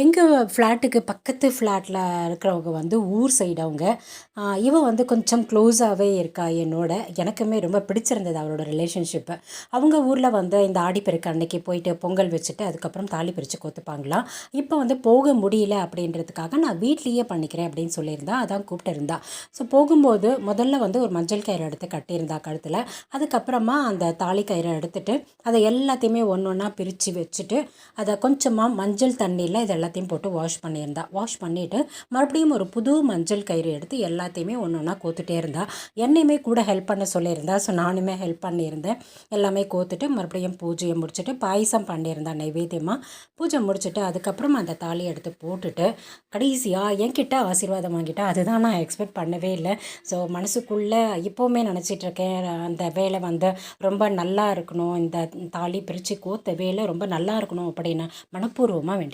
எங்கள் ஃப்ளாட்டுக்கு பக்கத்து ஃப்ளாட்டில் இருக்கிறவங்க வந்து ஊர் சைடு அவங்க. இவன் வந்து கொஞ்சம் க்ளோஸாகவே இருக்கா என்னோட. எனக்குமே ரொம்ப பிடிச்சிருந்தது அவளோட ரிலேஷன்ஷிப்பு. அவங்க ஊரில் வந்து இந்த ஆடிப்பெருக்கு அன்னைக்கு போயிட்டு பொங்கல் வச்சுட்டு அதுக்கப்புறம் தாலி பிரித்து கோத்துப்பாங்களாம். இப்போ வந்து போக முடியல அப்படின்றதுக்காக நான் வீட்லேயே பண்ணிக்கிறேன் அப்படின்னு சொல்லியிருந்தா. அதான் கூப்பிட்டு இருந்தா. ஸோ போகும்போது முதல்ல வந்து ஒரு மஞ்சள் கயிறு எடுத்து கட்டியிருந்தா கழுத்தில். அதுக்கப்புறமா அந்த தாலி கயிறை எடுத்துட்டு அதை எல்லாத்தையுமே ஒன்று ஒன்றா பிரித்து வச்சுட்டு அதை கொஞ்சமாக மஞ்சள் தண்ணியில் இது எல்லாத்தையும் போட்டு வாஷ் பண்ணியிருந்தா. வாஷ் பண்ணிவிட்டு மறுபடியும் ஒரு புது மஞ்சள் கயிறு எடுத்து எல்லாத்தையுமே ஒன்று ஒன்றா கோத்துட்டே இருந்தா. என்னையுமே கூட ஹெல்ப் பண்ண சொல்லியிருந்தா. ஸோ நானுமே ஹெல்ப் பண்ணியிருந்தேன். எல்லாமே கோத்துட்டு மறுபடியும் பூஜையை முடிச்சுட்டு பாயசம் பண்ணியிருந்தா நைவேத்தியமாக. பூஜை முடிச்சுட்டு அதுக்கப்புறம் அந்த தாலியை எடுத்து போட்டுட்டு கடைசியாக என்கிட்ட ஆசீர்வாதம் வாங்கிட்டா. அதுதான் நான் எக்ஸ்பெக்ட் பண்ணவே இல்லை. ஸோ மனசுக்குள்ளே இப்போவுமே நினச்சிட்ருக்கேன், அந்த வேலை வந்து ரொம்ப நல்லா இருக்கணும், இந்த தாலி பிரித்து கோத்த வேலை ரொம்ப நல்லா இருக்கணும் அப்படின்னு மனப்பூர்வமாக வேண்டி